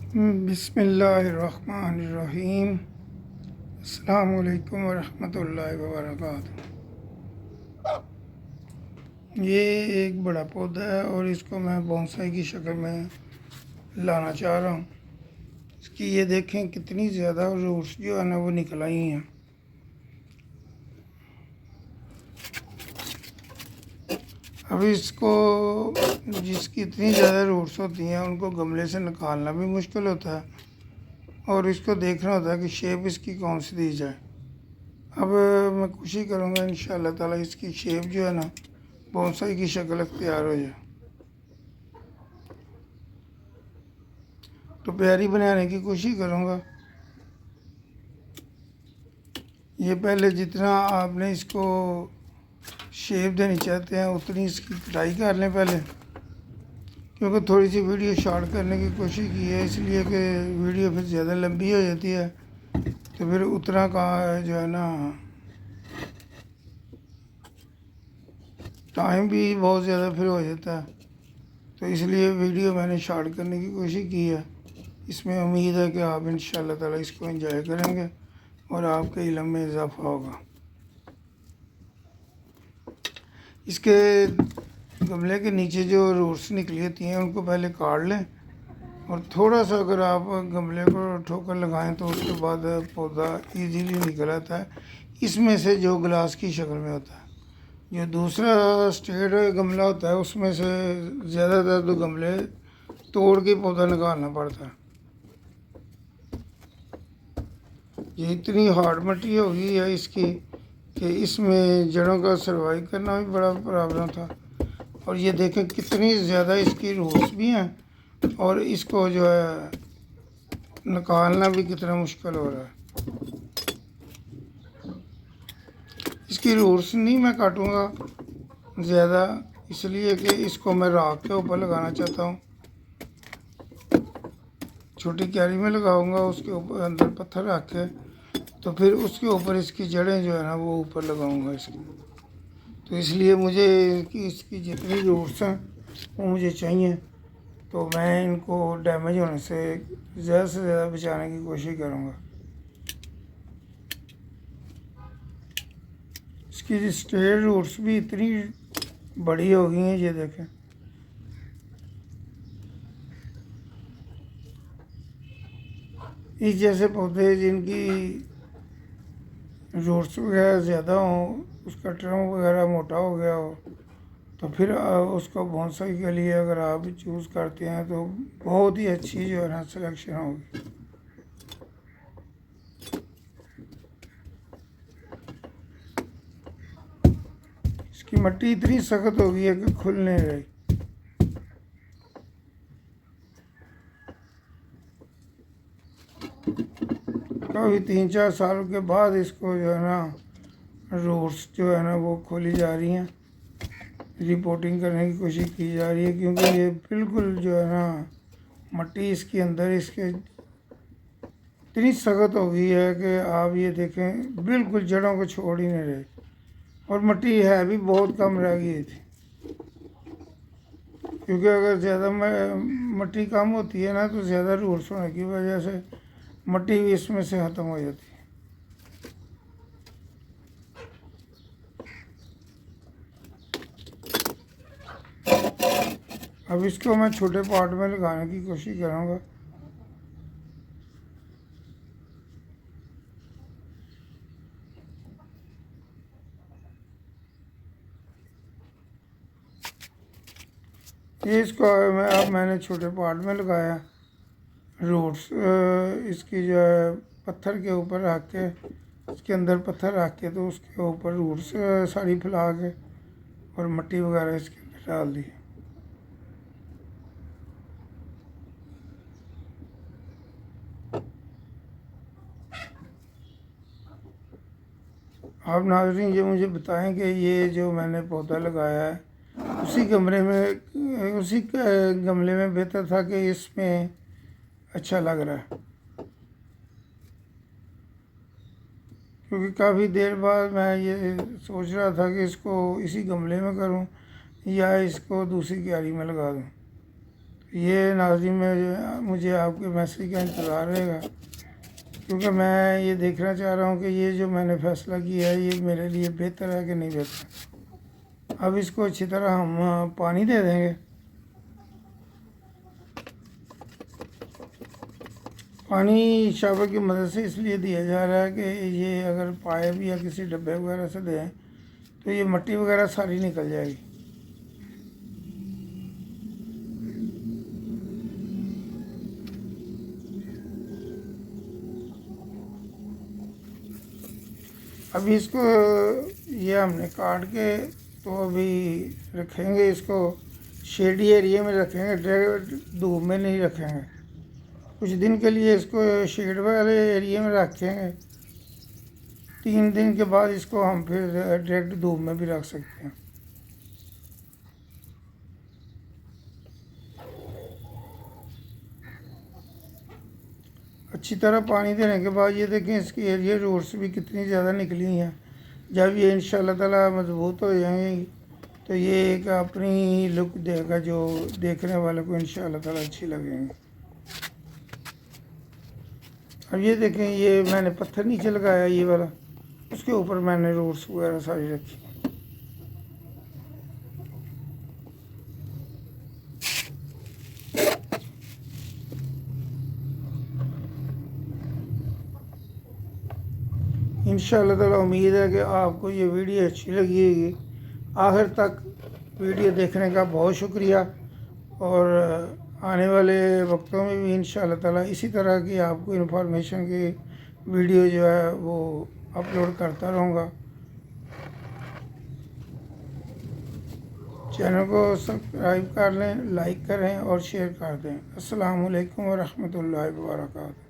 बिस्मिल्लाहिर्रहमानिर्रहीम। अस्सलामु अलैकुम वरहमतुल्लाहि वबरकातुहू। ये एक बड़ा पौधा है और इसको मैं बोनसाई की शक्ल में लाना चाह रहा हूँ। इसकी ये देखें कितनी ज़्यादा रूट्स जो है ना वो निकल आई हैं। अब इसको जिसकी इतनी ज़्यादा रूट्स होती हैं उनको गमले से निकालना भी मुश्किल होता है और इसको देखना होता है कि शेप इसकी कौन सी दी जाए। अब मैं कोशिश करूँगा इंशाअल्लाह ताला इसकी शेप जो है ना बोनसाई की शक्ल तैयार हो जाए, तो प्यारी बनाने की कोशिश करूँगा। ये पहले जितना आपने इसको शेप देनी चाहते हैं उतनी इसकी कटाई कर लें पहले, क्योंकि थोड़ी सी वीडियो शॉर्ट करने की कोशिश की है इसलिए कि वीडियो फिर ज़्यादा लंबी हो जाती है, तो फिर उतना का जो है ना टाइम भी बहुत ज़्यादा फिर हो जाता है, तो इसलिए वीडियो मैंने शॉर्ट करने की कोशिश की है। इसमें उम्मीद है कि आप इंशाअल्लाह ताला इसको एंजॉय करेंगे और आपके इल्म में इजाफ़ा होगा। इसके गमले के नीचे जो रूट्स निकली होती हैं उनको पहले काट लें और थोड़ा सा अगर आप गमले को ठोकर लगाएं तो उसके बाद पौधा इजीली निकल आता है। इसमें से जो गिलास की शक्ल में होता है, जो दूसरा स्टेट गमला होता है उसमें से ज़्यादातर तो गमले तोड़ के पौधा निकालना पड़ता है। ये इतनी हार्ड मिट्टी हो गई है इसकी कि इसमें जड़ों का सर्वाइव करना भी बड़ा प्रॉब्लम था। और ये देखें कितनी ज़्यादा इसकी रूट्स भी हैं और इसको जो है निकालना भी कितना मुश्किल हो रहा है। इसकी रूट्स नहीं मैं काटूँगा ज़्यादा, इसलिए कि इसको मैं राख के ऊपर लगाना चाहता हूँ। छोटी क्यारी में लगाऊंगा, उसके ऊपर अंदर पत्थर रख के, तो फिर उसके ऊपर इसकी जड़ें जो है ना वो ऊपर लगाऊंगा इसकी। तो इसलिए मुझे इसकी जितनी रूट्स हैं वो मुझे चाहिए, तो मैं इनको डैमेज होने से ज़्यादा बचाने की कोशिश करूँगा। इसकी स्ट्रेट रूट्स भी इतनी बड़ी हो गई हैं, ये देखें। इस जैसे पौधे जिनकी रूट्स वगैरह ज़्यादा हों, उसका ट्रंक वगैरह मोटा हो गया हो, तो फिर उसको बोनसाई के लिए अगर आप चूज़ करते हैं तो बहुत ही अच्छी जो है ना सिलेक्शन होगी। इसकी मिट्टी इतनी सख्त हो गई है कि खुल नहीं रही। काफ़ी 3-4 साल के बाद इसको जो है ना रूट्स जो है ना वो खोली जा रही हैं, रिपोर्टिंग करने की कोशिश की जा रही है, क्योंकि ये बिल्कुल जो है ना मिट्टी इसके अंदर इसके इतनी सख्त हो गई है कि आप ये देखें बिल्कुल जड़ों को छोड़ ही नहीं रहे। और मिट्टी है भी बहुत कम रह गई थी, क्योंकि अगर ज़्यादा मिट्टी कम होती है ना तो ज़्यादा रूट्स होने की वजह से मिट्टी भी इसमें से ख़त्म हो जाती है। अब इसको मैं छोटे पॉट में लगाने की कोशिश करूँगा। ये इसको अब मैंने छोटे पॉट में लगाया। रूट्स इसकी जो है पत्थर के ऊपर रख के, इसके अंदर पत्थर रख के, तो उसके ऊपर रूट्स साड़ी फैला के और मिट्टी वगैरह इसके अंदर डाल दी। आप नाज़रीन ये मुझे बताएं कि ये जो मैंने पौधा लगाया है उसी गमले में बेहतर था कि इसमें अच्छा लग रहा है? क्योंकि काफ़ी देर बाद मैं ये सोच रहा था कि इसको इसी गमले में करूं या इसको दूसरी क्यारी में लगा दूं। ये नाज़रीन में मुझे आपके मैसेज का इंतज़ार रहेगा, क्योंकि मैं ये देखना चाह रहा हूँ कि ये जो मैंने फ़ैसला किया है ये मेरे लिए बेहतर है कि नहीं बेहतर। अब इसको अच्छी तरह हम पानी दे देंगे। पानी शावर की मदद से इसलिए दिया जा रहा है कि ये अगर पाइप या किसी डब्बे वगैरह से दें तो ये मट्टी वगैरह सारी निकल जाएगी। अभी इसको ये हमने काट के तो अभी रखेंगे, इसको शेडी एरिया में रखेंगे, डायरेक्ट धूप में नहीं रखेंगे। कुछ दिन के लिए इसको शेड वाले एरिया में रखेंगे। 3 दिन के बाद इसको हम फिर डायरेक्ट धूप में भी रख सकते हैं। अच्छी तरह पानी देने के बाद ये देखें इसकी एरिया रूट्स भी कितनी ज़्यादा निकली हैं। जब ये इंशाल्लाह ताला मजबूत हो जाएंगी तो ये एक अपनी लुक देगा जो देखने वाले को इंशाल्लाह ताला अच्छी लगेंगी। अब ये देखें ये मैंने पत्थर नीचे लगाया ये वाला, उसके ऊपर मैंने रूट्स वगैरह सारी रखी। इंशाल्लाह ताला उम्मीद है कि आपको ये वीडियो अच्छी लगी होगी। आखिर तक वीडियो देखने का बहुत शुक्रिया, और आने वाले वक्तों में भी इंशाल्लाह ताला इसी तरह की आपको इन्फॉर्मेशन की वीडियो जो है वो अपलोड करता रहूँगा। चैनल को सब्सक्राइब कर लें, लाइक करें और शेयर कर दें। अस्सलामु अलैकुम व रहमतुल्लाहि व बरकातहू।